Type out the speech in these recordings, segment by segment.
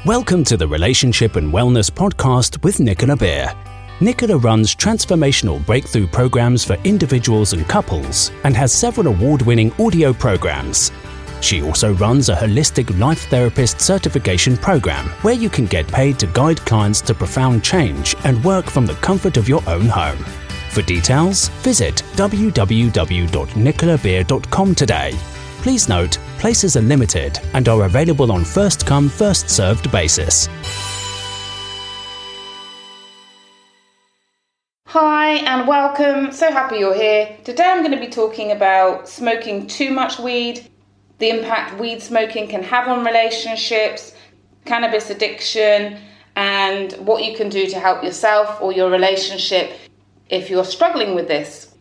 Welcome to the Relationship and Wellness Podcast with Nicola. Nicola runs transformational breakthrough programs for individuals and couples and has several award-winning audio programs. She also runs a holistic life therapist certification program where you can get paid to guide clients to profound change and work from the comfort of your own home. For details, visit www.nicolabeer.com today. Please note, places are limited and are available on first-come, first-served basis. Hi and welcome. So happy you're here. Today I'm going to be talking about smoking too much weed, the impact weed smoking can have on relationships, cannabis addiction, and what you can do to help yourself or your relationship if you're struggling with this.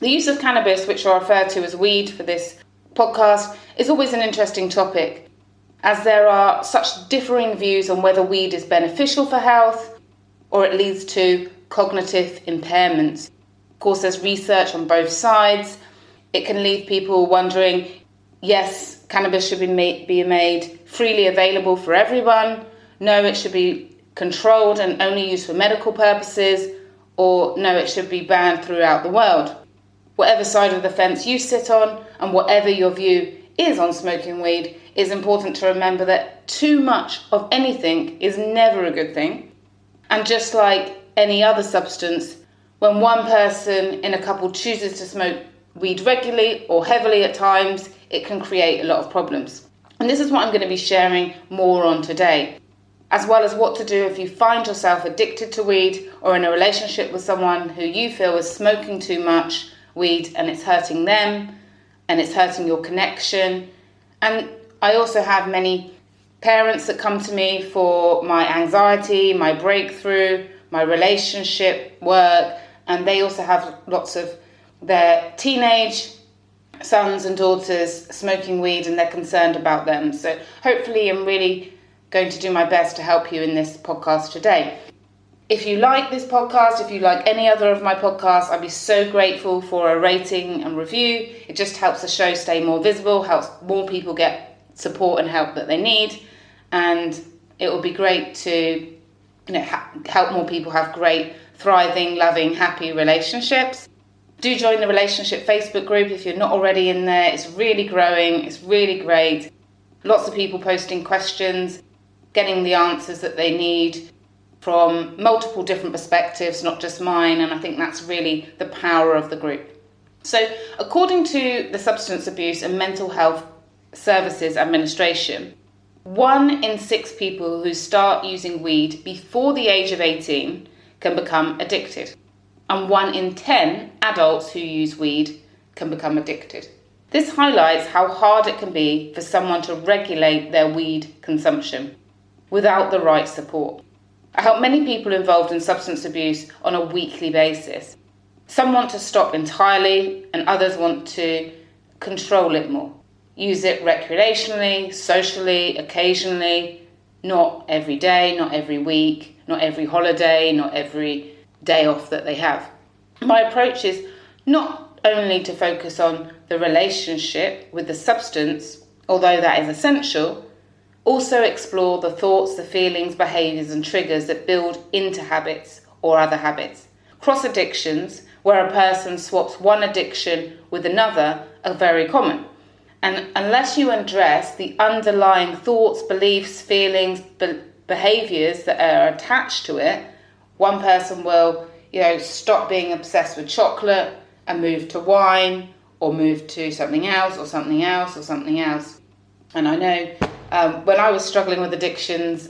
The use of cannabis, which are referred to as weed for this podcast, is always an interesting topic, as there are such differing views on whether weed is beneficial for health or it leads to cognitive impairments. Of course, there's research on both sides. It can leave people wondering, yes, cannabis should be made freely available for everyone. No, it should be controlled and only used for medical purposes. Or no, it should be banned throughout the world. Whatever side of the fence you sit on and whatever your view is on smoking weed, it's important to remember that too much of anything is never a good thing. And just like any other substance, when one person in a couple chooses to smoke weed regularly or heavily at times, it can create a lot of problems. And this is what I'm going to be sharing more on today, as well as what to do if you find yourself addicted to weed or in a relationship with someone who you feel is smoking too much weed and it's hurting them and it's hurting your connection. And I also have many parents that come to me for my anxiety, my breakthrough, my relationship work, and they also have lots of their teenage sons and daughters smoking weed and they're concerned about them. So hopefully I'm really going to do my best to help you in this podcast today. If you like this podcast, if you like any other of my podcasts, I'd be so grateful for a rating and review. It just helps the show stay more visible, helps more people get support and help that they need. And it will be great to help more people have great, thriving, loving, happy relationships. Do join the relationship Facebook group if you're not already in there. It's really growing. It's really great. Lots of people posting questions, getting the answers that they need from multiple different perspectives, not just mine, and I think that's really the power of the group. So, according to the Substance Abuse and Mental Health Services Administration, 1 in 6 people who start using weed before the age of 18 can become addicted, and 1 in 10 adults who use weed can become addicted. This highlights how hard it can be for someone to regulate their weed consumption without the right support. I help many people involved in substance abuse on a weekly basis. Some want to stop entirely and others want to control it more. Use it recreationally, socially, occasionally, not every day, not every week, not every holiday, not every day off that they have. My approach is not only to focus on the relationship with the substance, although that is essential, also explore the thoughts, the feelings, behaviours and triggers that build into habits or other habits. Cross addictions, where a person swaps one addiction with another, are very common. And unless you address the underlying thoughts, beliefs, feelings, behaviours that are attached to it, one person will, stop being obsessed with chocolate and move to wine or move to something else or something else or something else. And I know when I was struggling with addictions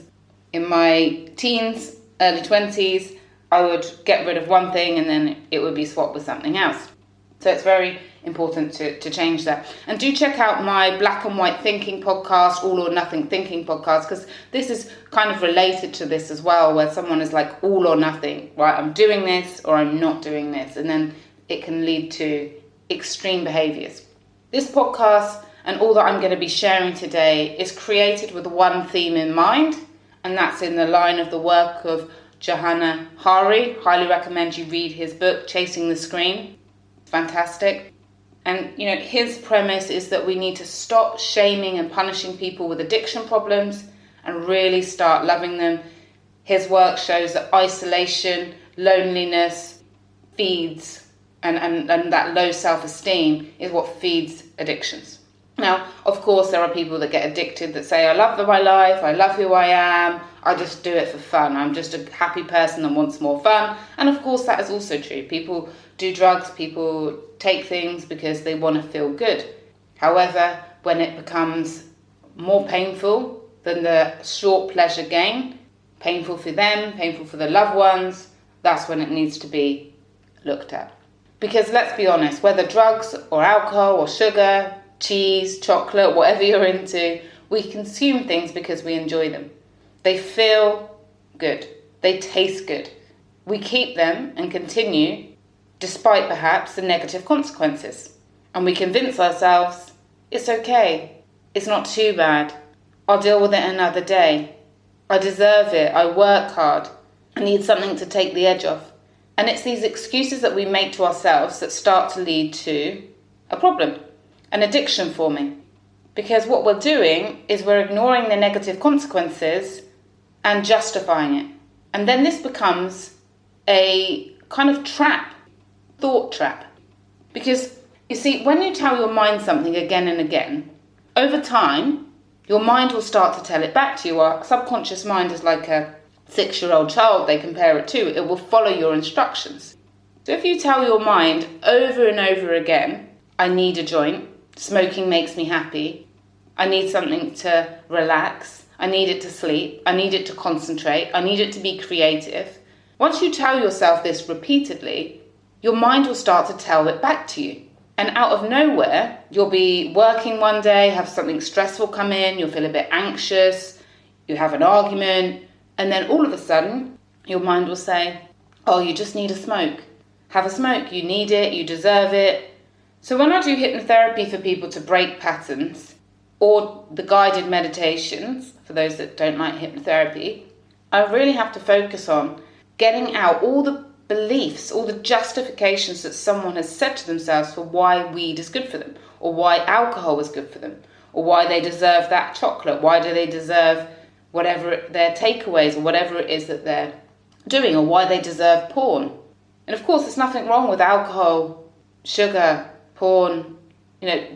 in my teens, early 20s, I would get rid of one thing and then it would be swapped with something else. So it's very important to change that. And do check out my Black and White Thinking podcast, All or Nothing Thinking podcast, because this is kind of related to this as well, where someone is like all or nothing, right? I'm doing this or I'm not doing this. And then it can lead to extreme behaviours. This podcast and all that I'm going to be sharing today is created with one theme in mind, and that's in the line of the work of Johanna Hari. Highly recommend you read his book, Chasing the Screen. Fantastic. And, his premise is that we need to stop shaming and punishing people with addiction problems and really start loving them. His work shows that isolation, loneliness feeds, and that low self-esteem is what feeds addictions. Now, of course, there are people that get addicted that say, I love my life, I love who I am, I just do it for fun. I'm just a happy person that wants more fun. And of course, that is also true. People do drugs, people take things because they want to feel good. However, when it becomes more painful than the short pleasure gain, painful for them, painful for the loved ones, that's when it needs to be looked at. Because let's be honest, whether drugs or alcohol or sugar, cheese, chocolate, whatever you're into, we consume things because we enjoy them. They feel good. They taste good. We keep them and continue despite perhaps the negative consequences. And we convince ourselves, it's okay. It's not too bad. I'll deal with it another day. I deserve it. I work hard. I need something to take the edge off. And it's these excuses that we make to ourselves that start to lead to a problem, an addiction forming. Because what we're doing is we're ignoring the negative consequences and justifying it. And then this becomes a kind of trap, thought trap. Because, you see, when you tell your mind something again and again, over time, your mind will start to tell it back to you. Our subconscious mind is like a 6-year-old child, they compare it to. It will follow your instructions. So if you tell your mind over and over again, I need a joint, smoking makes me happy, I need something to relax, I need it to sleep, I need it to concentrate, I need it to be creative. Once you tell yourself this repeatedly, your mind will start to tell it back to you. And out of nowhere, you'll be working one day, have something stressful come in, you'll feel a bit anxious, you have an argument, and then all of a sudden, your mind will say, oh, you just need a smoke. Have a smoke, you need it, you deserve it. So when I do hypnotherapy for people to break patterns, or the guided meditations, for those that don't like hypnotherapy, I really have to focus on getting out all the beliefs, all the justifications that someone has said to themselves for why weed is good for them, or why alcohol is good for them, or why they deserve that chocolate, why do they deserve whatever their takeaways, or whatever it is that they're doing, or why they deserve porn. And of course, there's nothing wrong with alcohol, sugar, porn,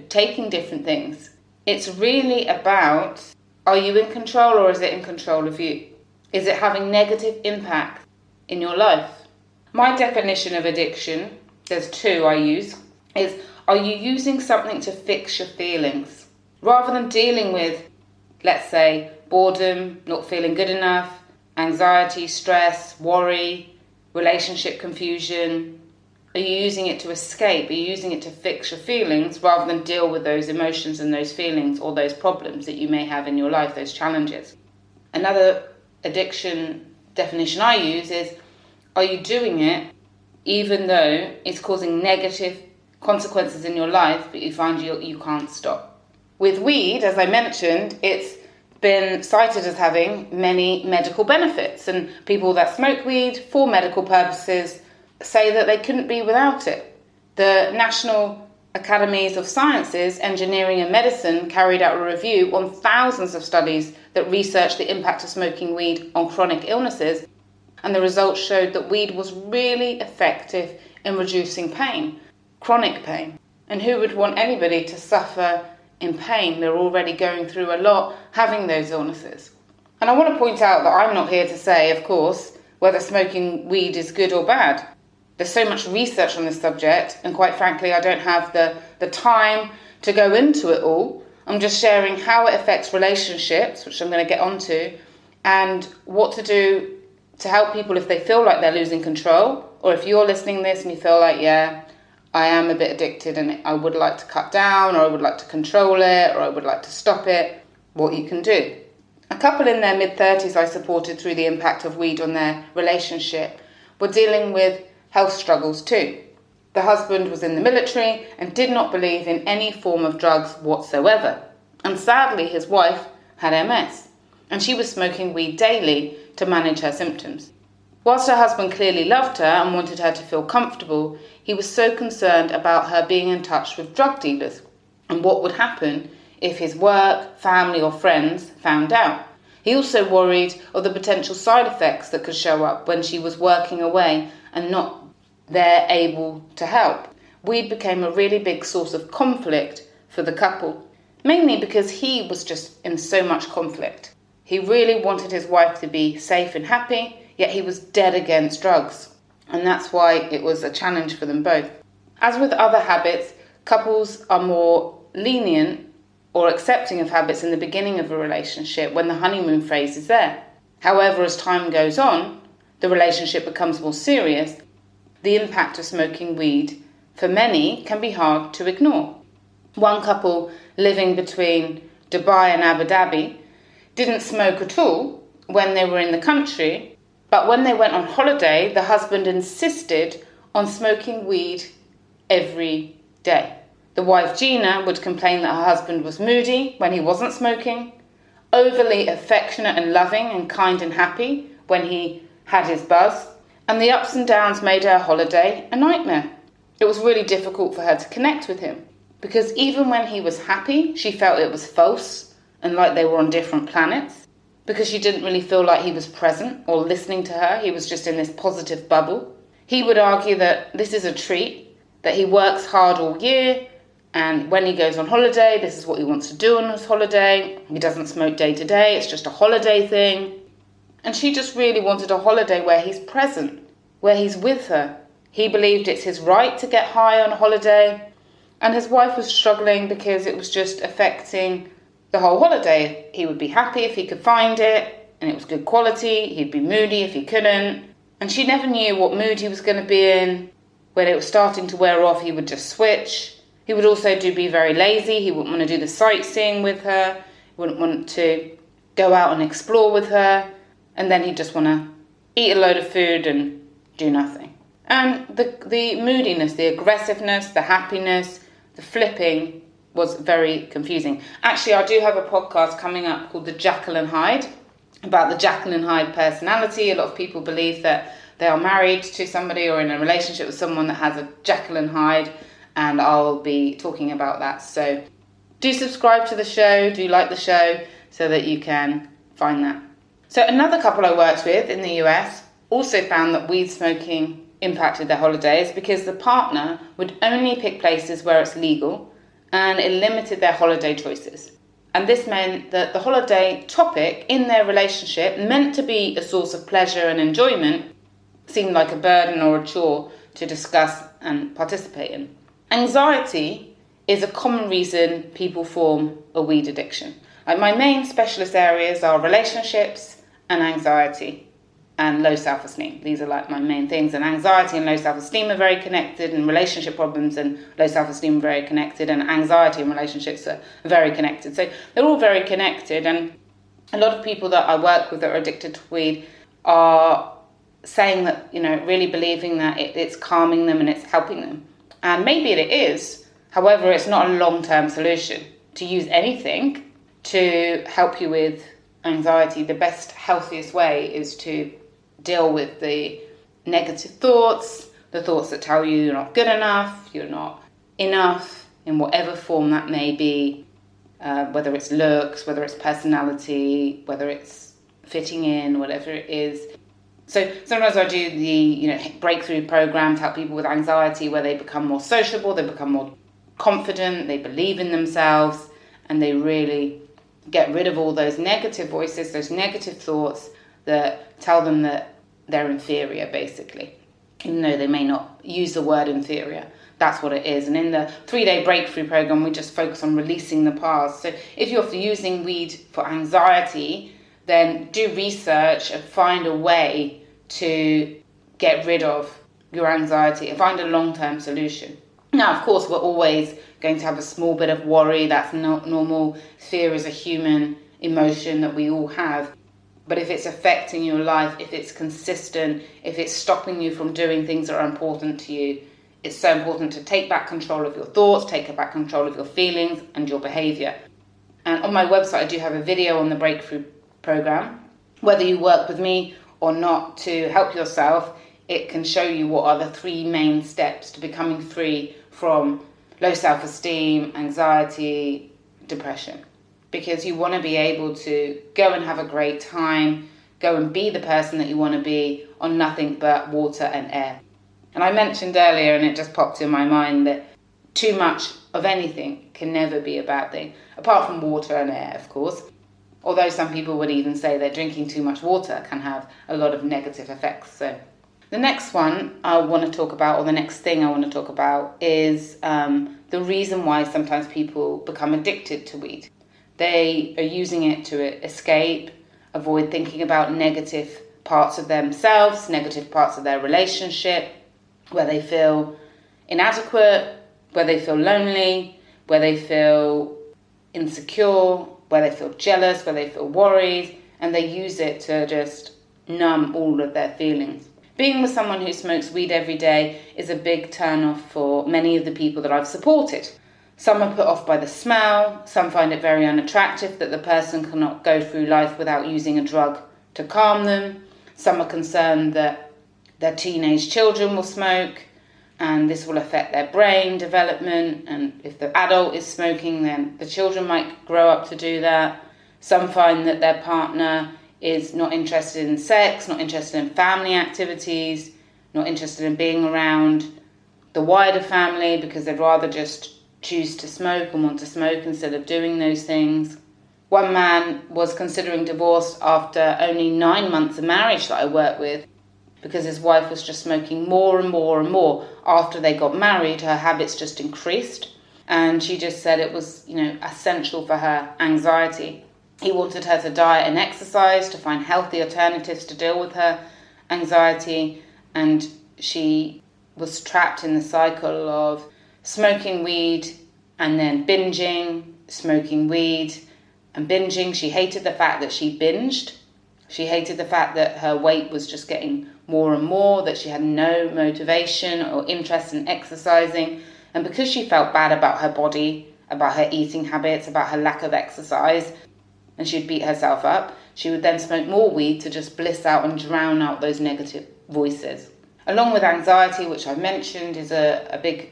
taking different things. It's really about, are you in control or is it in control of you? Is it having negative impact in your life? My definition of addiction, there's two I use, is are you using something to fix your feelings? Rather than dealing with, let's say, boredom, not feeling good enough, anxiety, stress, worry, relationship confusion, are you using it to escape? Are you using it to fix your feelings rather than deal with those emotions and those feelings or those problems that you may have in your life, those challenges? Another addiction definition I use is, are you doing it even though it's causing negative consequences in your life, but you find you can't stop? With weed, as I mentioned, it's been cited as having many medical benefits, and people that smoke weed for medical purposes say that they couldn't be without it. The National Academies of Sciences, Engineering and Medicine carried out a review on thousands of studies that researched the impact of smoking weed on chronic illnesses, and the results showed that weed was really effective in reducing pain, chronic pain. And who would want anybody to suffer in pain? They're already going through a lot, having those illnesses. And I want to point out that I'm not here to say, of course, whether smoking weed is good or bad. There's so much research on this subject, and quite frankly, I don't have the time to go into it all. I'm just sharing how it affects relationships, which I'm going to get onto, and what to do to help people if they feel like they're losing control, or if you're listening to this and you feel like, yeah, I am a bit addicted and I would like to cut down, or I would like to control it, or I would like to stop it, what you can do. A couple in their mid-30s I supported through the impact of weed on their relationship were dealing with health struggles too. The husband was in the military and did not believe in any form of drugs whatsoever. And sadly, his wife had MS, and she was smoking weed daily to manage her symptoms. Whilst her husband clearly loved her and wanted her to feel comfortable, he was so concerned about her being in touch with drug dealers and what would happen if his work, family or friends found out. He also worried of the potential side effects that could show up when she was working away and not there able to help. Weed became a really big source of conflict for the couple, mainly because he was just in so much conflict. He really wanted his wife to be safe and happy, yet he was dead against drugs. And that's why it was a challenge for them both. As with other habits, couples are more lenient or accepting of habits in the beginning of a relationship when the honeymoon phase is there. However, as time goes on, the relationship becomes more serious. The impact of smoking weed, for many, can be hard to ignore. One couple living between Dubai and Abu Dhabi didn't smoke at all when they were in the country, but when they went on holiday, the husband insisted on smoking weed every day. The wife, Gina, would complain that her husband was moody when he wasn't smoking, overly affectionate and loving and kind and happy when he had his buzz, and the ups and downs made her holiday a nightmare. It was really difficult for her to connect with him, because even when he was happy, she felt it was false and like they were on different planets, because she didn't really feel like he was present or listening to her. He was just in this positive bubble. He would argue that this is a treat, that he works hard all year, and when he goes on holiday, this is what he wants to do on his holiday. He doesn't smoke day to day, it's just a holiday thing. And she just really wanted a holiday where he's present, where he's with her. He believed it's his right to get high on a holiday, and his wife was struggling because it was just affecting the whole holiday. He would be happy if he could find it, and it was good quality. He'd be moody if he couldn't. And she never knew what mood he was going to be in. When it was starting to wear off, he would just switch. He would also be very lazy. He wouldn't want to do the sightseeing with her. He wouldn't want to go out and explore with her. And then he'd just want to eat a load of food and do nothing. And the moodiness, the aggressiveness, the happiness, the flipping was very confusing. Actually, I do have a podcast coming up called The Jekyll and Hyde, about the Jekyll and Hyde personality. A lot of people believe that they are married to somebody or in a relationship with someone that has a Jekyll and Hyde, and I'll be talking about that. So do subscribe to the show, do like the show, so that you can find that. So another couple I worked with in the US also found that weed smoking impacted their holidays because the partner would only pick places where it's legal, and it limited their holiday choices. And this meant that the holiday topic in their relationship, meant to be a source of pleasure and enjoyment, seemed like a burden or a chore to discuss and participate in. Anxiety is a common reason people form a weed addiction. Like, my main specialist areas are relationships and anxiety and low self-esteem. These are like my main things, and anxiety and low self-esteem are very connected, and relationship problems and low self-esteem are very connected, and anxiety and relationships are very connected. So they're all very connected, and a lot of people that I work with that are addicted to weed are saying that, really believing that it's calming them and it's helping them. And maybe it is. However, it's not a long-term solution to use anything to help you with anxiety. The best, healthiest way is to deal with the negative thoughts, the thoughts that tell you you're not good enough, you're not enough, in whatever form that may be, whether it's looks, whether it's personality, whether it's fitting in, whatever it is. So sometimes I do the breakthrough program to help people with anxiety, where they become more sociable, they become more confident, they believe in themselves, and they really get rid of all those negative voices, those negative thoughts that tell them that they're inferior, basically. Even though they may not use the word inferior, that's what it is. And in the 3-day breakthrough program, we just focus on releasing the past. So if you're using weed for anxiety, then do research and find a way to get rid of your anxiety and find a long-term solution. Now, of course, we're always going to have a small bit of worry. That's not normal. Fear is a human emotion that we all have. But if it's affecting your life, if it's consistent, if it's stopping you from doing things that are important to you, it's so important to take back control of your thoughts, take back control of your feelings and your behavior. And on my website, I do have a video on the breakthrough program. Whether you work with me or not to help yourself, it can show you what are the 3 main steps to becoming free from low self-esteem, anxiety, depression. because you want to be able to go and have a great time, go and be the person that you want to be on nothing but water and air. And I mentioned earlier, and it just popped in my mind, that too much of anything can never be a bad thing, apart from water and air, of course. Although some people would even say that drinking too much water can have a lot of negative effects. So the next one I want to talk about, or the next thing I want to talk about, is the reason why sometimes people become addicted to weed. They are using it to escape, avoid thinking about negative parts of themselves, negative parts of their relationship, where they feel inadequate, where they feel lonely, where they feel insecure, where they feel jealous, where they feel worried, and they use it to just numb all of their feelings. Being with someone who smokes weed every day is a big turn-off for many of the people that I've supported. Some are put off by the smell, some find it very unattractive that the person cannot go through life without using a drug to calm them. Some are concerned that their teenage children will smoke and this will affect their brain development, and if the adult is smoking, then the children might grow up to do that. Some find that their partner is not interested in sex, not interested in family activities, not interested in being around the wider family because they'd rather just choose to smoke and want to smoke instead of doing those things. One man was considering divorce after only 9 months of marriage that I worked with, because his wife was just smoking more and more and more. After they got married, her habits just increased, and she just said it was, essential for her anxiety. He wanted her to diet and exercise, to find healthy alternatives to deal with her anxiety, and she was trapped in the cycle of smoking weed and then binging, smoking weed and binging. She hated the fact that she binged. She hated the fact that her weight was just getting more and more, that she had no motivation or interest in exercising. And because she felt bad about her body, about her eating habits, about her lack of exercise, and she'd beat herself up, she would then smoke more weed to just bliss out and drown out those negative voices. Along with anxiety, which I mentioned is a big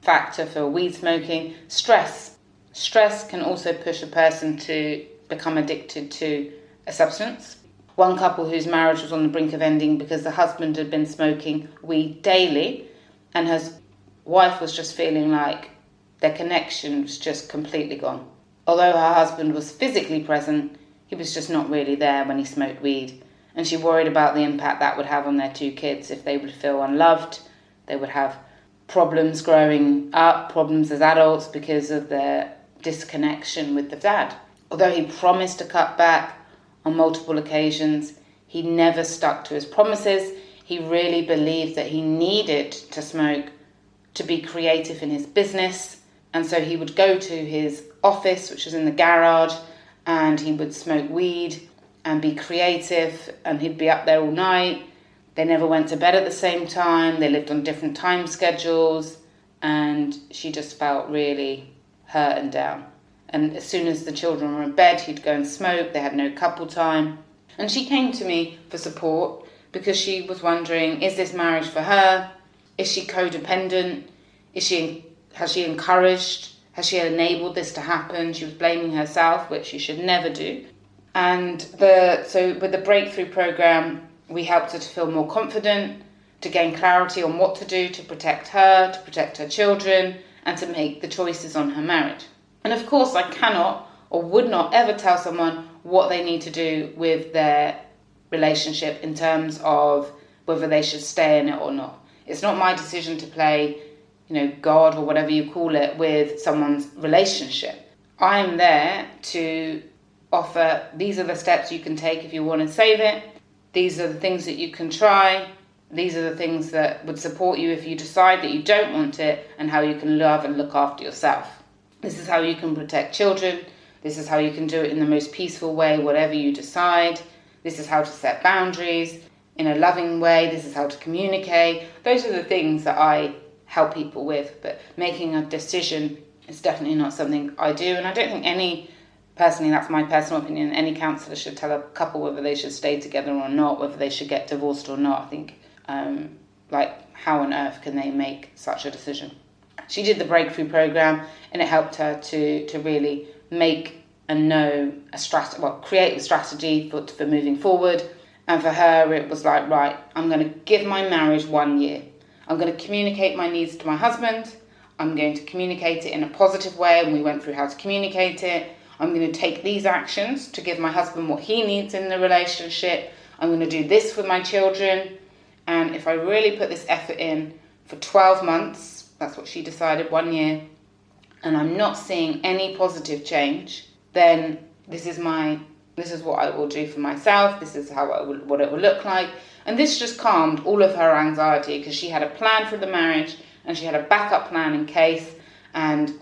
factor for weed smoking, stress. Stress can also push a person to become addicted to a substance. One couple whose marriage was on the brink of ending because the husband had been smoking weed daily, and his wife was just feeling like their connection was just completely gone. Although her husband was physically present, he was just not really there when he smoked weed, and she worried about the impact that would have on their 2 kids. If they would feel unloved, they would have problems growing up, problems as adults because of their disconnection with the dad. Although he promised to cut back on multiple occasions, he never stuck to his promises. He really believed that he needed to smoke to be creative in his business, and so he would go to his office, which was in the garage, and he would smoke weed and be creative, and he'd be up there all night. They never went to bed at the same time. They lived on different time schedules, and she just felt really hurt and down. And as soon as the children were in bed, he'd go and smoke. They had no couple time. And she came to me for support because she was wondering, is this marriage for her? Is she codependent? Has she encouraged? Has she enabled this to happen? She was blaming herself, which she should never do. And so with the breakthrough program, we helped her to feel more confident, to gain clarity on what to do to protect her children, and to make the choices on her marriage. And of course, I cannot or would not ever tell someone what they need to do with their relationship in terms of whether they should stay in it or not. It's not my decision to play, God or whatever you call it with someone's relationship. I'm there to offer, these are the steps you can take if you want to save it. These are the things that you can try. These are the things that would support you if you decide that you don't want it, and how you can love and look after yourself. This is how you can protect children. This is how you can do it in the most peaceful way, whatever you decide. This is how to set boundaries in a loving way. This is how to communicate. Those are the things that I help people with. But making a decision is definitely not something I do. And I don't think personally, that's my personal opinion, any counsellor should tell a couple whether they should stay together or not, whether they should get divorced or not. I think, how on earth can they make such a decision? She did the breakthrough program, and it helped her to really make and create a strategy for moving forward. And for her, it was like, right, I'm going to give my marriage 1 year. I'm going to communicate my needs to my husband. I'm going to communicate it in a positive way, and we went through how to communicate it. I'm going to take these actions to give my husband what he needs in the relationship. I'm going to do this with my children. And if I really put this effort in for 12 months, that's what she decided, 1 year, and I'm not seeing any positive change, then this is what I will do for myself. This is what it will look like. And this just calmed all of her anxiety, because she had a plan for the marriage and she had a backup plan in case. And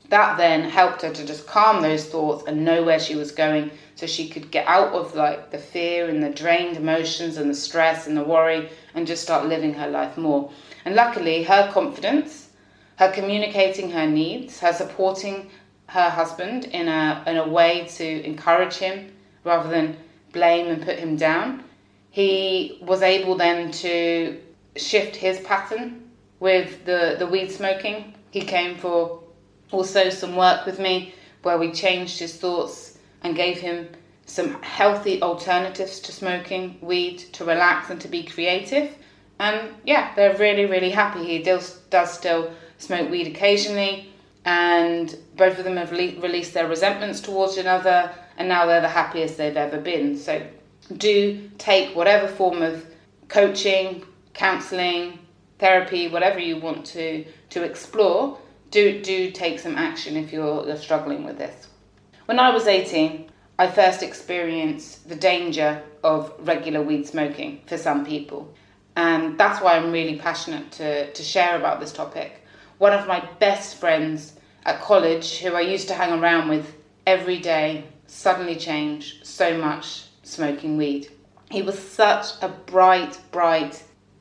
that then helped her to just calm those thoughts and know where she was going, so she could get out of like the fear and the drained emotions and the stress and the worry, and just start living her life more. And luckily, her confidence, her communicating her needs, her supporting her husband in a way to encourage him rather than blame and put him down, he was able then to shift his pattern with the weed smoking. He came for also some work with me where we changed his thoughts and gave him some healthy alternatives to smoking weed, to relax and to be creative. And yeah, they're really, really happy. He does still smoke weed occasionally, and both of them have released their resentments towards another, and now they're the happiest they've ever been. So do take whatever form of coaching, counselling, therapy, whatever you want to explore. Do take some action if you're struggling with this. When I was 18, I first experienced the danger of regular weed smoking for some people. And that's why I'm really passionate to share about this topic. One of my best friends at college, who I used to hang around with every day, suddenly changed so much smoking weed. He was such a bright,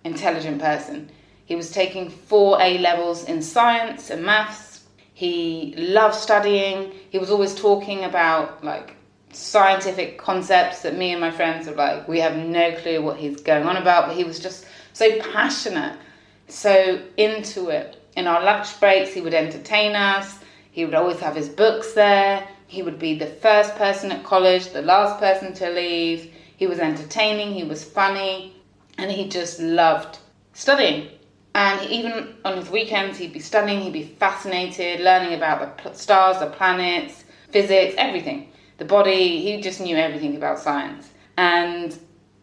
intelligent person. He was taking 4 A levels in science and maths. He loved studying. He was always talking about like scientific concepts that me and my friends were like, we have no clue what he's going on about, but he was just so passionate, so into it. In our lunch breaks, he would entertain us. He would always have his books there. He would be the first person at college, the last person to leave. He was entertaining, he was funny, and he just loved studying. And even on his weekends, he'd be studying, he'd be fascinated, learning about the stars, the planets, physics, everything. The body, he just knew everything about science. And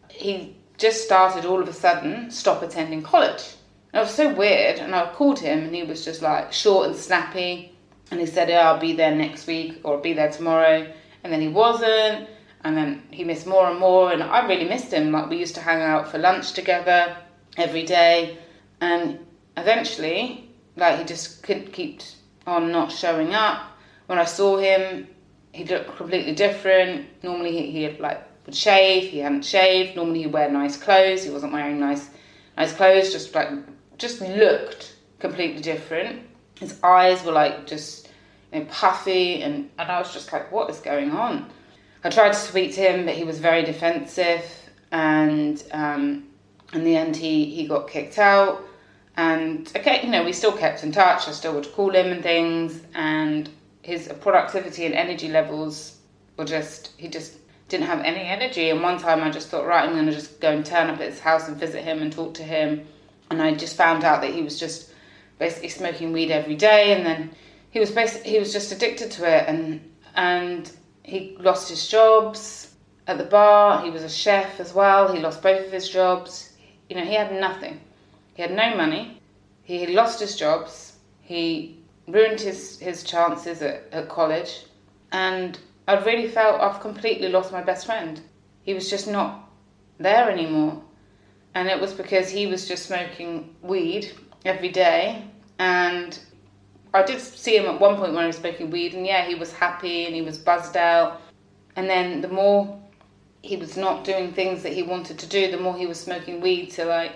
he just started all of a sudden stop attending college. And it was so weird, and I called him and he was just like short and snappy. And he said, I'll be there next week, or I'll be there tomorrow. And then he wasn't, and then he missed more and more, and I really missed him. Like, we used to hang out for lunch together every day. And eventually, like, he just couldn't keep on not showing up. When I saw him, he looked completely different. Normally he would shave, he hadn't shaved. Normally he'd wear nice clothes, he wasn't wearing nice clothes, just looked completely different. His eyes were like just puffy, and I was just like, what is going on? I tried to speak to him, but he was very defensive, and in the end he got kicked out. And okay, we still kept in touch. I still would call him and things, and his productivity and energy levels were he just didn't have any energy. And one time I just thought, right, I'm going to just go and turn up at his house and visit him and talk to him. And I just found out that he was just basically smoking weed every day, and then he was just addicted to it, and he lost his jobs at the bar. He was a chef as well. He lost both of his jobs. He had nothing. He had no money. He lost his jobs. He ruined his chances at college. And I really felt I've completely lost my best friend. He was just not there anymore. And it was because he was just smoking weed every day. And I did see him at one point when he was smoking weed, and yeah, he was happy and he was buzzed out. And then the more he was not doing things that he wanted to do, the more he was smoking weed to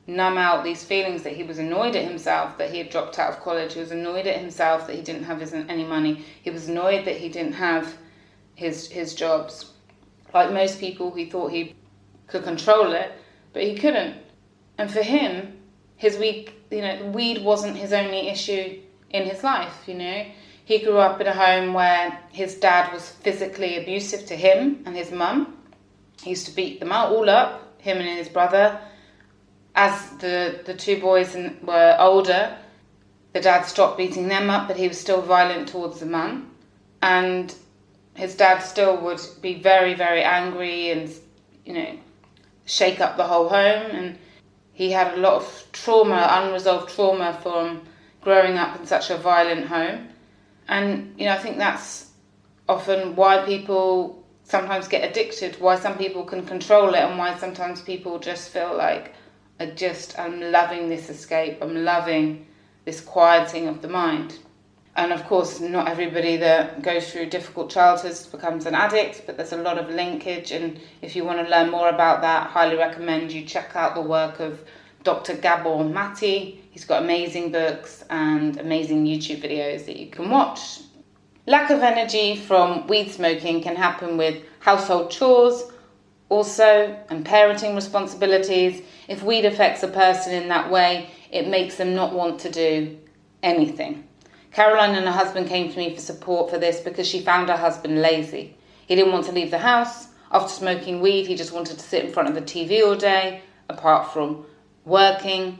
numb out these feelings that he was annoyed at himself that he had dropped out of college. He was annoyed at himself that he didn't have any money. He was annoyed that he didn't have his jobs. Like most people, he thought he could control it, but he couldn't. And for him, his weed wasn't his only issue in his life. He grew up in a home where his dad was physically abusive to him and his mum. He used to beat them all up, him and his brother. As the two boys were older, the dad stopped beating them up, but he was still violent towards the mum. And his dad still would be very, very angry and, shake up the whole home. And he had a lot of trauma, unresolved trauma from growing up in such a violent home. And, I think that's often why people sometimes get addicted, why some people can control it, and why sometimes people just feel like, I'm loving this escape, I'm loving this quieting of the mind. And of course, not everybody that goes through difficult childhoods becomes an addict, but there's a lot of linkage. And if you want to learn more about that, I highly recommend you check out the work of Dr. Gabor Mate. He's got amazing books and amazing YouTube videos that you can watch. Lack of energy from weed smoking can happen with household chores also and parenting responsibilities. If weed affects a person in that way, it makes them not want to do anything. Caroline and her husband came to me for support for this because she found her husband lazy. He didn't want to leave the house. After smoking weed, he just wanted to sit in front of the TV all day, apart from working.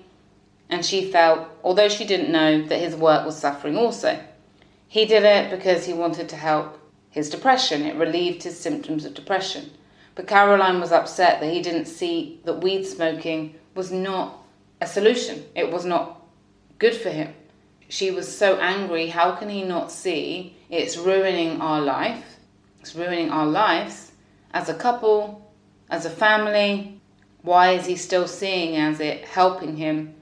And she felt, although she didn't know, that his work was suffering also. He did it because he wanted to help his depression. It relieved his symptoms of depression. But Caroline was upset that he didn't see that weed smoking was not a solution. It was not good for him. She was so angry. How can he not see it's ruining our life? It's ruining our lives as a couple, as a family. Why is he still seeing as it helping him?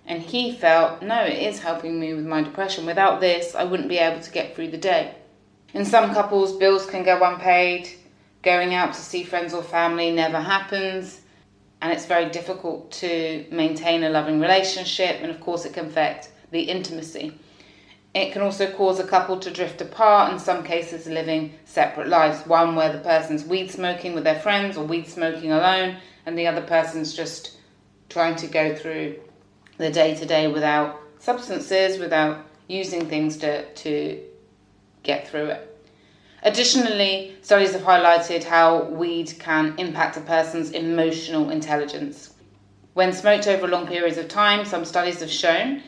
And he felt, no, it is helping me with my depression. Without this, I wouldn't be able to get through the day. In some couples, bills can go unpaid. Going out to see friends or family never happens. And it's very difficult to maintain a loving relationship. And of course, it can affect the intimacy. It can also cause a couple to drift apart, in some cases living separate lives. One where the person's weed smoking with their friends or weed smoking alone, and the other person's just trying to go through the day-to-day without substances, without using things to get through it. Additionally, studies have highlighted how weed can impact a person's emotional intelligence. When smoked over long periods of time, some studies have shown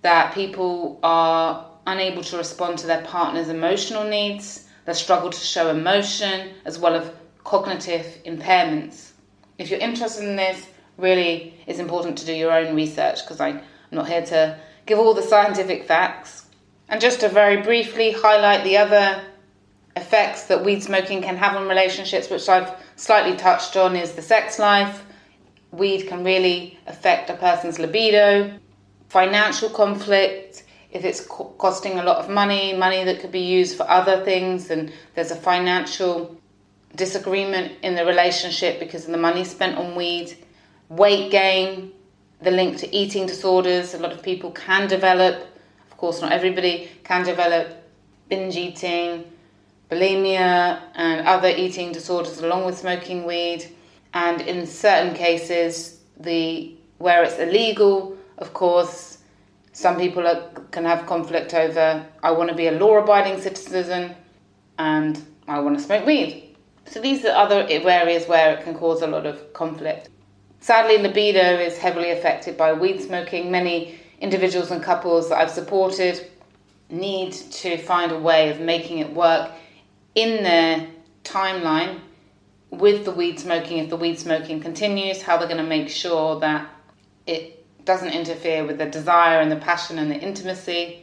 that people are unable to respond to their partner's emotional needs, they struggle to show emotion, as well as cognitive impairments. If you're interested in this, really it's important to do your own research, because I'm not here to give all the scientific facts. And just to very briefly highlight the other effects that weed smoking can have on relationships, which I've slightly touched on, is the sex life. Weed can really affect a person's libido. Financial conflict, if it's costing a lot of money that could be used for other things, and there's a financial disagreement in the relationship because of the money spent on weed. Weight gain, the link to eating disorders. A lot of people can develop, of course not everybody, can develop binge eating, bulimia and other eating disorders along with smoking weed. And in certain cases, where it's illegal, of course, some people can have conflict over, I want to be a law-abiding citizen and I want to smoke weed. So these are other areas where it can cause a lot of conflict. Sadly, libido is heavily affected by weed smoking. Many individuals and couples that I've supported need to find a way of making it work in their timeline with the weed smoking. If the weed smoking continues, how they're going to make sure that it doesn't interfere with the desire and the passion and the intimacy.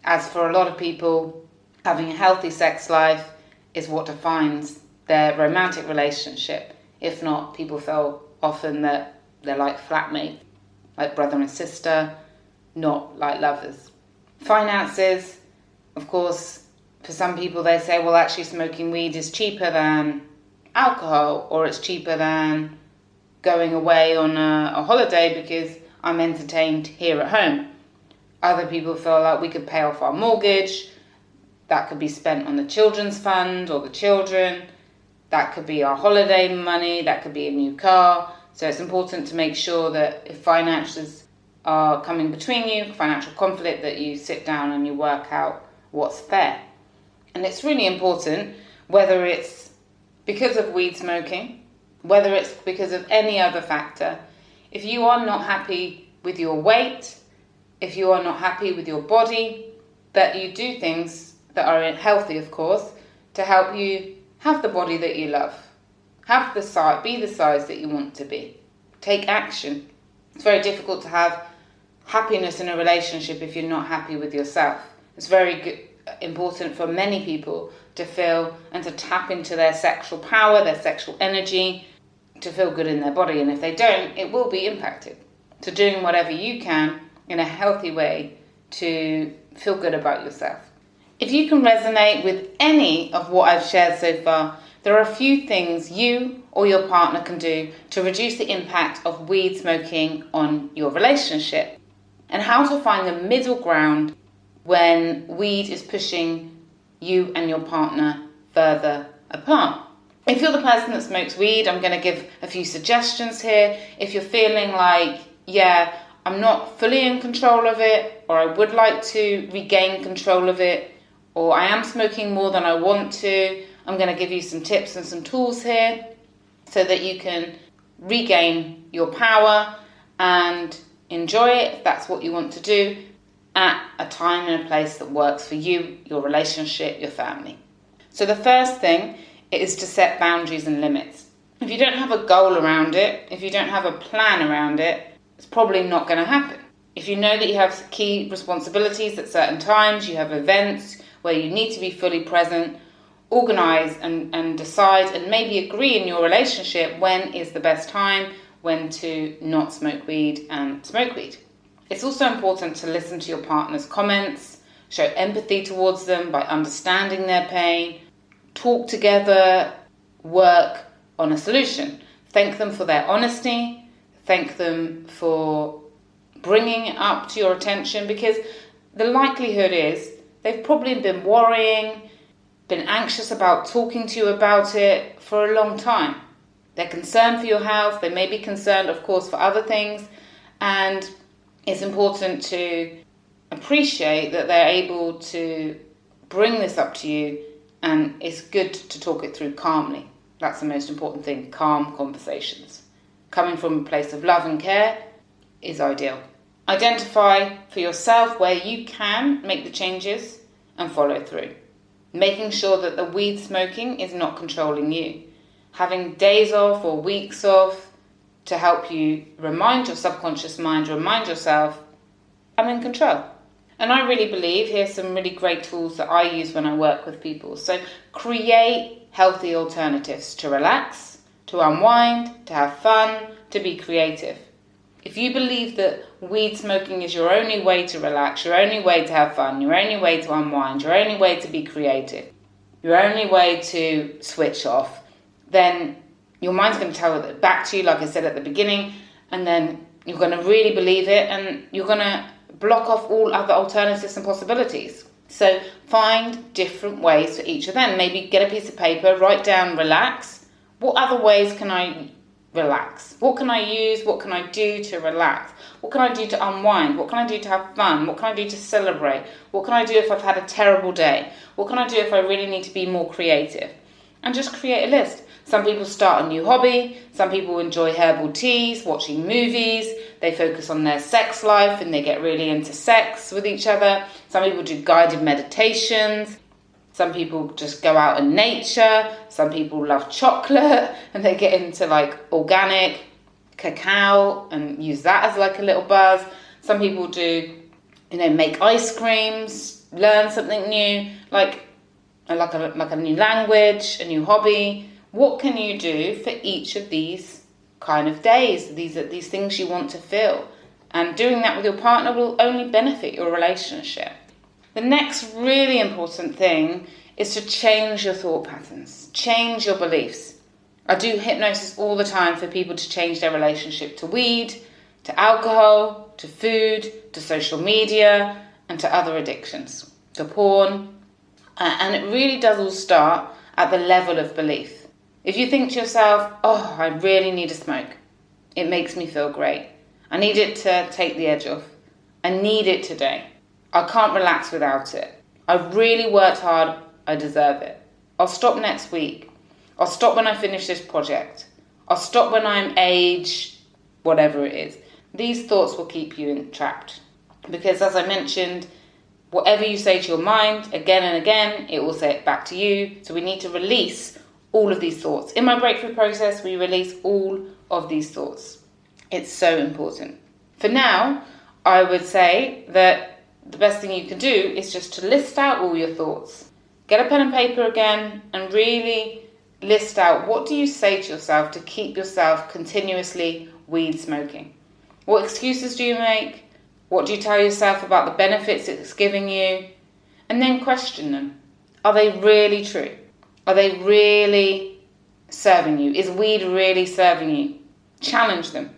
As for a lot of people, having a healthy sex life is what defines their romantic relationship. If not, people feel often that they're like flatmates, like brother and sister, not like lovers. Finances, of course, for some people they say, well, actually smoking weed is cheaper than alcohol, or it's cheaper than going away on a holiday because I'm entertained here at home. Other people feel like we could pay off our mortgage, that could be spent on the children's fund or the children, that could be our holiday money, that could be a new car. So it's important to make sure that if finances are coming between you, financial conflict, that you sit down and you work out what's fair. And it's really important, whether it's because of weed smoking, whether it's because of any other factor, if you are not happy with your weight, if you are not happy with your body, that you do things that are healthy, of course, to help you have the body that you love. Have the size, be the size that you want to be. Take action. It's very difficult to have happiness in a relationship if you're not happy with yourself. It's very important for many people to feel and to tap into their sexual power, their sexual energy, to feel good in their body. And if they don't, it will be impacted. So doing whatever you can in a healthy way to feel good about yourself. If you can resonate with any of what I've shared so far, there are a few things you or your partner can do to reduce the impact of weed smoking on your relationship, and how to find the middle ground when weed is pushing you and your partner further apart. If you're the person that smokes weed, I'm going to give a few suggestions here. If you're feeling like, yeah, I'm not fully in control of it, or I would like to regain control of it, or I am smoking more than I want to, I'm going to give you some tips and some tools here so that you can regain your power and enjoy it, if that's what you want to do, at a time and a place that works for you, your relationship, your family. So the first thing is to set boundaries and limits. If you don't have a goal around it, if you don't have a plan around it, it's probably not going to happen. If you know that you have key responsibilities at certain times, you have events where you need to be fully present, organise and decide and maybe agree in your relationship when is the best time, when to not smoke weed and smoke weed. It's also important to listen to your partner's comments, show empathy towards them by understanding their pain, talk together, work on a solution. Thank them for their honesty, thank them for bringing it up to your attention, because the likelihood is they've probably been worrying, been anxious about talking to you about it for a long time. They're concerned for your health. They may be concerned, of course, for other things. And it's important to appreciate that they're able to bring this up to you, and it's good to talk it through calmly. That's the most important thing, calm conversations. Coming from a place of love and care is ideal. Identify for yourself where you can make the changes and follow through. Making sure that the weed smoking is not controlling you. Having days off or weeks off to help you remind your subconscious mind, remind yourself, I'm in control. And I really believe, here's some really great tools that I use when I work with people. So create healthy alternatives to relax, to unwind, to have fun, to be creative. If you believe that weed smoking is your only way to relax, your only way to have fun, your only way to unwind, your only way to be creative, your only way to switch off, then your mind's going to tell it back to you, like I said at the beginning, and then you're going to really believe it, and you're going to block off all other alternatives and possibilities. So find different ways for each of them. Maybe get a piece of paper, write down relax. What other ways can I relax? What can I use? What can I do to relax? What can I do to unwind? What can I do to have fun? What can I do to celebrate? What can I do if I've had a terrible day? What can I do if I really need to be more creative? And just create a list. Some people start a new hobby. Some people enjoy herbal teas, watching movies. They focus on their sex life and they get really into sex with each other. Some people do guided meditations. Some people just go out in nature. Some people love chocolate and they get into like organic cacao and use that as like a little buzz. Some people do, make ice creams, learn something new, like a new language, a new hobby. What can you do for each of these kind of days? These are these things you want to feel. And doing that with your partner will only benefit your relationship. The next really important thing is to change your thought patterns, change your beliefs. I do hypnosis all the time for people to change their relationship to weed, to alcohol, to food, to social media, and to other addictions, to porn. And it really does all start at the level of belief. If you think to yourself, oh, I really need a smoke. It makes me feel great. I need it to take the edge off. I need it today. I can't relax without it. I've really worked hard. I deserve it. I'll stop next week. I'll stop when I finish this project. I'll stop when I'm age, whatever it is. These thoughts will keep you entrapped. Because as I mentioned, whatever you say to your mind again and again, it will say it back to you. So we need to release all of these thoughts. In my breakthrough process, we release all of these thoughts. It's so important. For now, I would say that the best thing you can do is just to list out all your thoughts. Get a pen and paper again and really list out, what do you say to yourself to keep yourself continuously weed smoking? What excuses do you make? What do you tell yourself about the benefits it's giving you? And then question them. Are they really true? Are they really serving you? Is weed really serving you? Challenge them.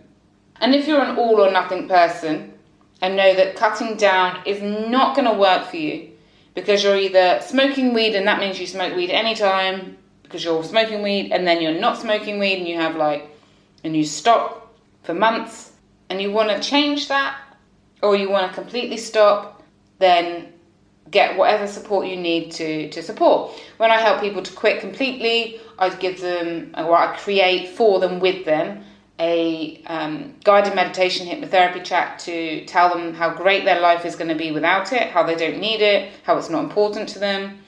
And if you're an all or nothing person and know that cutting down is not going to work for you because you're either smoking weed and that means you smoke weed anytime because you're smoking weed, and then you're not smoking weed and you have and you stop for months and you want to change that, or you want to completely stop, then get whatever support you need to support. When I help people to quit completely, I give them, or I create for them with them, a guided meditation hypnotherapy chat to tell them how great their life is going to be without it, how they don't need it, how it's not important to them.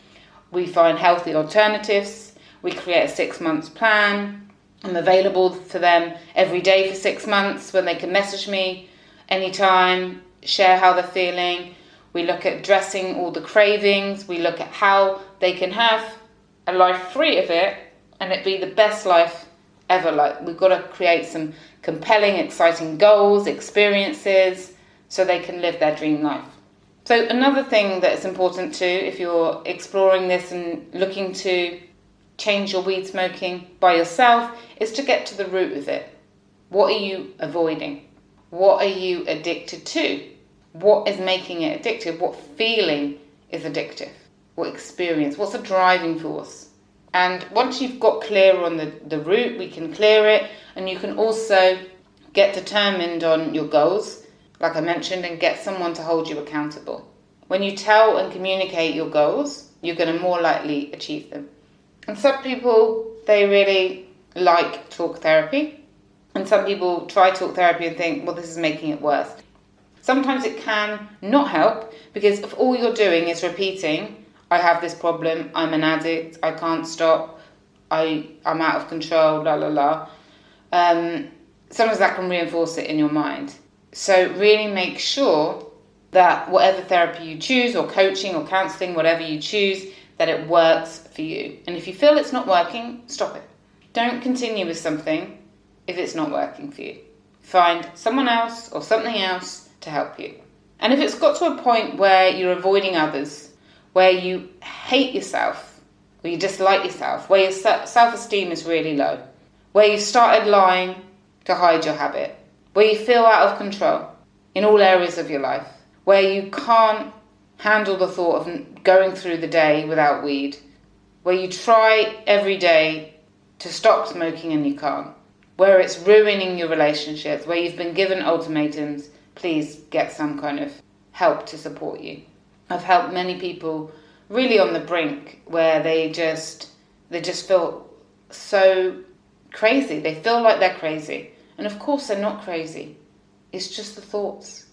We find healthy alternatives. We create a 6 months plan. I'm available for them every day for 6 months when they can message me anytime, share how they're feeling. We look at addressing all the cravings. We look at how they can have a life free of it and it be the best life ever. We've got to create some compelling, exciting goals, experiences, so they can live their dream life. So another thing that is important too, if you're exploring this and looking to change your weed smoking by yourself, is to get to the root of it. What are you avoiding? What are you addicted to? What is making it addictive? What feeling is addictive? What experience? What's the driving force? And once you've got clear on the root, we can clear it, and you can also get determined on your goals, like I mentioned, and get someone to hold you accountable. When you tell and communicate your goals, you're going to more likely achieve them. And some people, they really like talk therapy, and some people try talk therapy and think, well, this is making it worse. Sometimes it can not help, because if all you're doing is repeating, I have this problem, I'm an addict, I can't stop, I'm out of control, la la la. Sometimes that can reinforce it in your mind. So really make sure that whatever therapy you choose, or coaching or counselling, whatever you choose, that it works for you. And if you feel it's not working, stop it. Don't continue with something if it's not working for you. Find someone else or something else to help you. And if it's got to a point where you're avoiding others, where you hate yourself, or you dislike yourself, where your self-esteem is really low, where you started lying to hide your habit, where you feel out of control in all areas of your life, where you can't handle the thought of going through the day without weed, where you try every day to stop smoking and you can't, where it's ruining your relationships, where you've been given ultimatums, please get some kind of help to support you. I've helped many people really on the brink where they just feel so crazy. They feel like they're crazy. And of course they're not crazy. It's just the thoughts.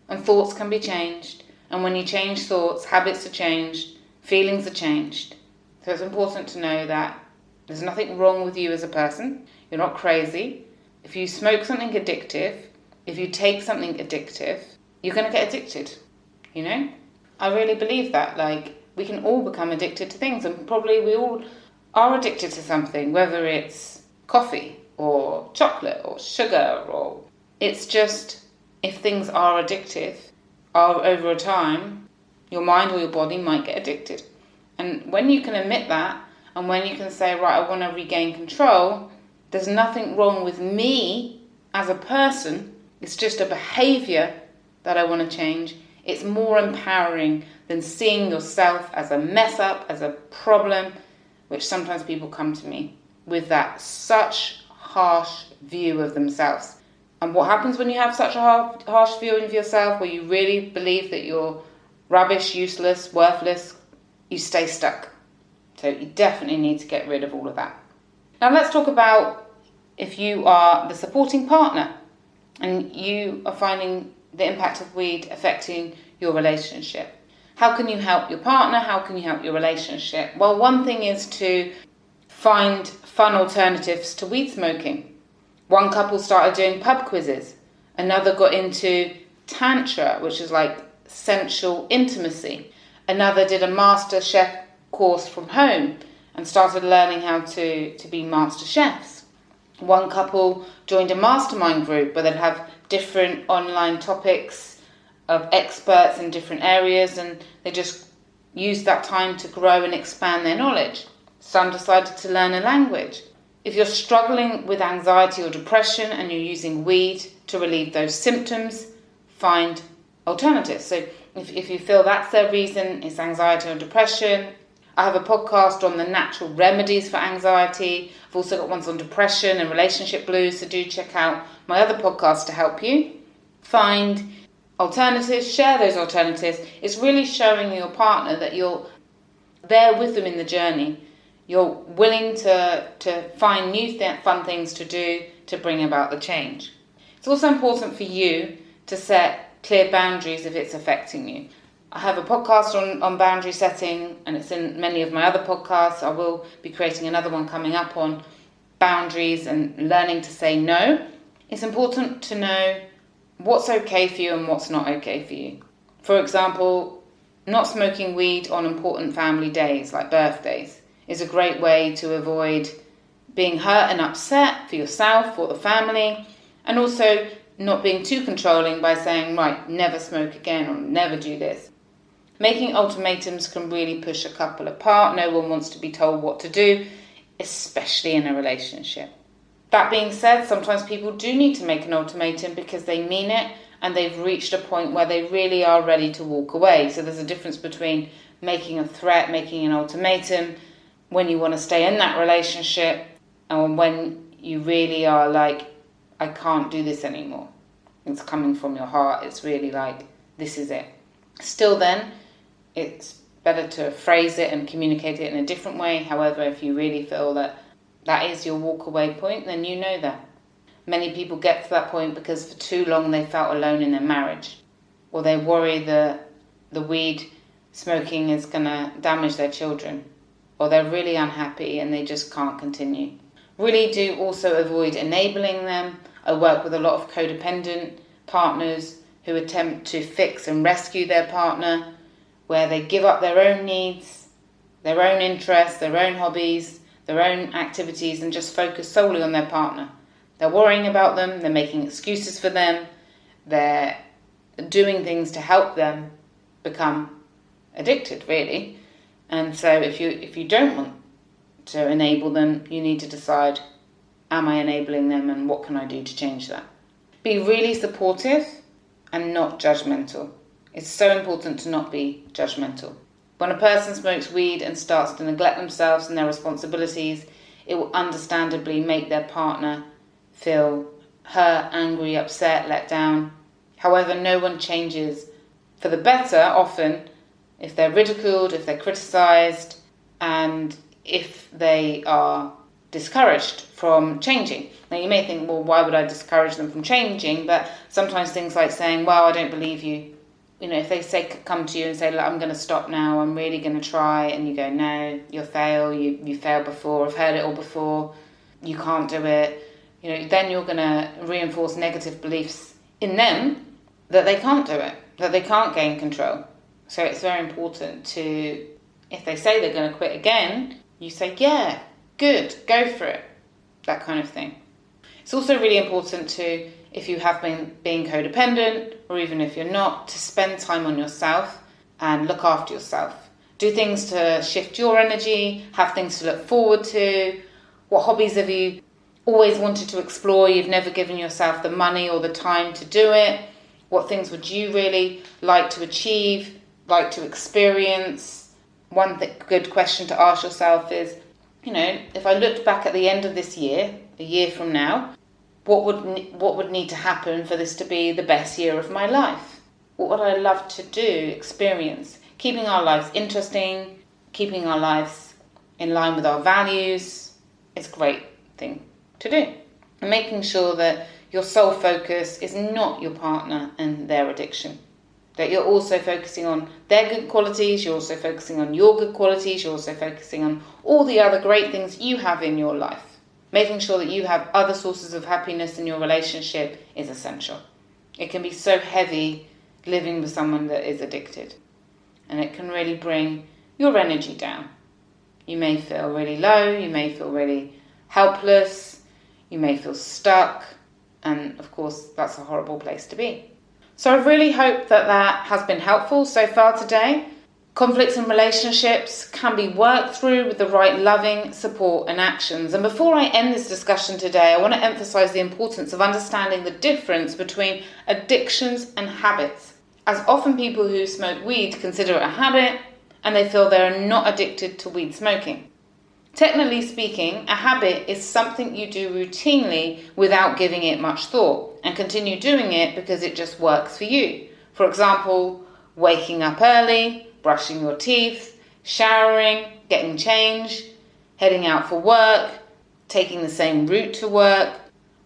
And thoughts can be changed. And when you change thoughts, habits are changed, feelings are changed. So it's important to know that there's nothing wrong with you as a person. You're not crazy. If you smoke something addictive, if you take something addictive, you're going to get addicted, you know? I really believe that, we can all become addicted to things, and probably we all are addicted to something, whether it's coffee or chocolate or sugar, or it's just, if things are addictive, over a time, your mind or your body might get addicted. And when you can admit that, and when you can say, right, I want to regain control, there's nothing wrong with me as a person, it's just a behaviour that I want to change. It's more empowering than seeing yourself as a mess up, as a problem, which sometimes people come to me with that such harsh view of themselves. And what happens when you have such a harsh view of yourself, where you really believe that you're rubbish, useless, worthless, you stay stuck. So you definitely need to get rid of all of that. Now let's talk about if you are the supporting partner and you are finding the impact of weed affecting your relationship. How can you help your partner? How can you help your relationship? Well, one thing is to find fun alternatives to weed smoking. One couple started doing pub quizzes. Another got into tantra, which is like sensual intimacy. Another did a master chef course from home and started learning how to be master chefs. One couple joined a mastermind group where they'd have different online topics of experts in different areas, and they just used that time to grow and expand their knowledge. Some decided to learn a language. If you're struggling with anxiety or depression and you're using weed to relieve those symptoms, find alternatives. So if you feel that's their reason, it's anxiety or depression. I have a podcast on the natural remedies for anxiety. I've also got ones on depression and relationship blues, so do check out my other podcasts to help you. Find alternatives, share those alternatives. It's really showing your partner that you're there with them in the journey. You're willing to find new fun things to do to bring about the change. It's also important for you to set clear boundaries if it's affecting you. I have a podcast on boundary setting, and it's in many of my other podcasts. I will be creating another one coming up on boundaries and learning to say no. It's important to know what's okay for you and what's not okay for you. For example, not smoking weed on important family days like birthdays is a great way to avoid being hurt and upset for yourself or the family, and also not being too controlling by saying, right, never smoke again or never do this. Making ultimatums can really push a couple apart. No one wants to be told what to do, especially in a relationship. That being said, sometimes people do need to make an ultimatum because they mean it and they've reached a point where they really are ready to walk away. So there's a difference between making a threat, making an ultimatum, when you want to stay in that relationship, and when you really are like, I can't do this anymore. It's coming from your heart. It's really like, this is it. Still then, it's better to phrase it and communicate it in a different way. However, if you really feel that that is your walk away point, then you know that. Many people get to that point because for too long they felt alone in their marriage, or they worry that the weed smoking is going to damage their children, or they're really unhappy and they just can't continue. Really do also avoid enabling them. I work with a lot of codependent partners who attempt to fix and rescue their partner, where they give up their own needs, their own interests, their own hobbies, their own activities, and just focus solely on their partner. They're worrying about them, they're making excuses for them, they're doing things to help them become addicted, really. And so if you don't want to enable them, you need to decide, am I enabling them and what can I do to change that? Be really supportive and not judgmental. It's so important to not be judgmental. When a person smokes weed and starts to neglect themselves and their responsibilities, it will understandably make their partner feel hurt, angry, upset, let down. However, no one changes for the better often if they're ridiculed, if they're criticised, and if they are discouraged from changing. Now you may think, well, why would I discourage them from changing? But sometimes things like saying, well, I don't believe you. You know, if they come to you and say, look, I'm going to stop now, I'm really going to try, and you go, no, you'll fail, you failed before, I've heard it all before, you can't do it. You know, then you're going to reinforce negative beliefs in them that they can't do it, that they can't gain control. So it's very important to, if they say they're going to quit again, you say, yeah, good, go for it, that kind of thing. It's also really important to, if you have been being codependent, or even if you're not, to spend time on yourself and look after yourself. Do things to shift your energy, have things to look forward to. What hobbies have you always wanted to explore, you've never given yourself the money or the time to do it? What things would you really like to achieve, like to experience? One good question to ask yourself is, you know, if I looked back at the end of this year, a year from now, what would need to happen for this to be the best year of my life? What would I love to do, experience? Keeping our lives interesting, keeping our lives in line with our values is a great thing to do. And making sure that your sole focus is not your partner and their addiction. That you're also focusing on their good qualities, you're also focusing on your good qualities, you're also focusing on all the other great things you have in your life. Making sure that you have other sources of happiness in your relationship is essential. It can be so heavy living with someone that is addicted, and it can really bring your energy down. You may feel really low, you may feel really helpless, you may feel stuck, and of course that's a horrible place to be. So I really hope that has been helpful so far today. Conflicts in relationships can be worked through with the right loving support and actions. And before I end this discussion today, I want to emphasize the importance of understanding the difference between addictions and habits. As often people who smoke weed consider it a habit and they feel they're not addicted to weed smoking. Technically speaking, a habit is something you do routinely without giving it much thought and continue doing it because it just works for you. For example, waking up early, brushing your teeth, showering, getting changed, heading out for work, taking the same route to work.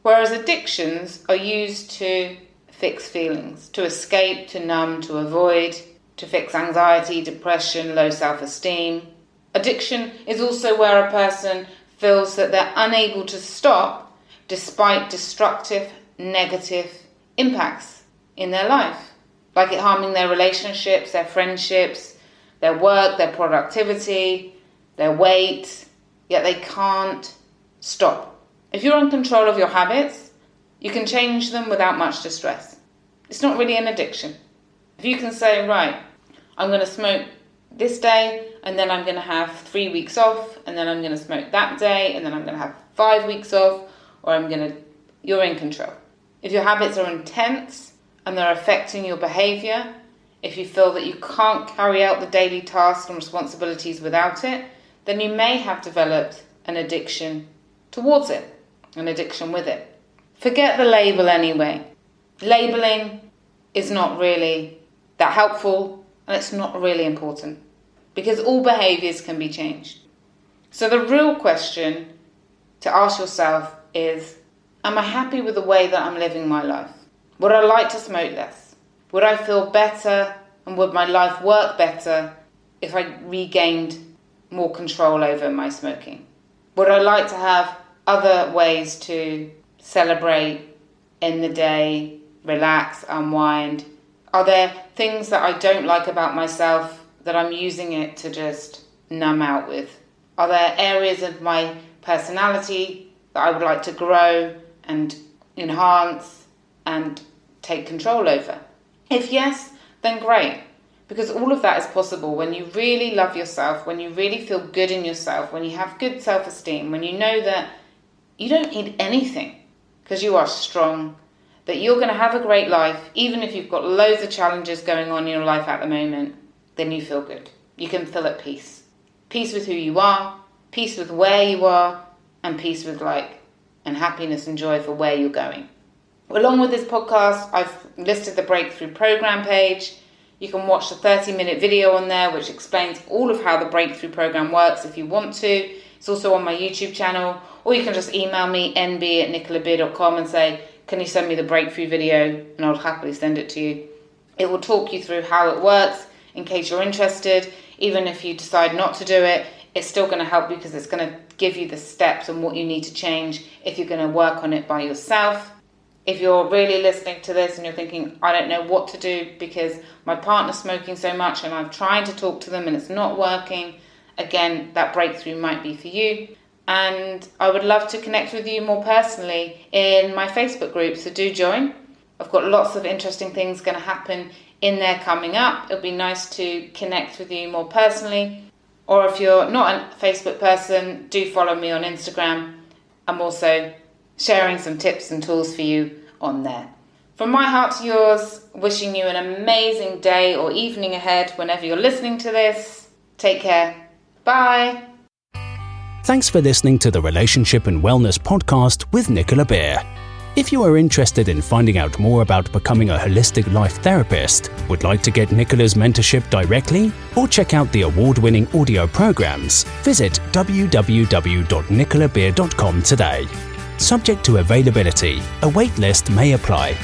Whereas addictions are used to fix feelings, to escape, to numb, to avoid, to fix anxiety, depression, low self-esteem. Addiction is also where a person feels that they're unable to stop despite destructive, negative impacts in their life, like it harming their relationships, their friendships, their work, their productivity, their weight, yet they can't stop. If you're in control of your habits, you can change them without much distress. It's not really an addiction. If you can say, right, I'm going to smoke this day, and then I'm going to have 3 weeks off, and then I'm going to smoke that day, and then I'm going to have 5 weeks off, or you're in control. If your habits are intense and they're affecting your behavior, if you feel that you can't carry out the daily tasks and responsibilities without it, then you may have developed an addiction towards it, an addiction with it. Forget the label anyway. Labeling is not really that helpful, and it's not really important because all behaviors can be changed. So the real question to ask yourself is, am I happy with the way that I'm living my life? Would I like to smoke less? Would I feel better, and would my life work better if I regained more control over my smoking? Would I like to have other ways to celebrate in the day, relax, unwind? Are there things that I don't like about myself that I'm using it to just numb out with? Are there areas of my personality that I would like to grow and enhance and take control over? If yes, then great, because all of that is possible when you really love yourself, when you really feel good in yourself, when you have good self-esteem, when you know that you don't need anything because you are strong, that you're going to have a great life, even if you've got loads of challenges going on in your life at the moment, then you feel good. You can feel at peace. Peace with who you are, peace with where you are, and peace with and happiness and joy for where you're going. Along with this podcast, I've listed the Breakthrough Program page. You can watch the 30-minute video on there, which explains all of how the Breakthrough Program works if you want to. It's also on my YouTube channel, or you can just email me, nb@nicolabeer.com, and say, can you send me the Breakthrough video? And I'll happily send it to you. It will talk you through how it works in case you're interested. Even if you decide not to do it, it's still going to help you because it's going to give you the steps on what you need to change if you're going to work on it by yourself. If you're really listening to this and you're thinking, I don't know what to do because my partner's smoking so much and I'm trying to talk to them and it's not working, again, that breakthrough might be for you. And I would love to connect with you more personally in my Facebook group, so do join. I've got lots of interesting things going to happen in there coming up. It'll be nice to connect with you more personally. Or if you're not a Facebook person, do follow me on Instagram. I'm also sharing some tips and tools for you on there. From my heart to yours, wishing you an amazing day or evening ahead whenever you're listening to this. Take care. Bye. Thanks for listening to the Relationship and Wellness Podcast with Nicola Beer. If you are interested in finding out more about becoming a holistic life therapist, would like to get Nicola's mentorship directly, or check out the award-winning audio programs, visit www.nicolabeer.com today. Subject to availability, a waitlist may apply.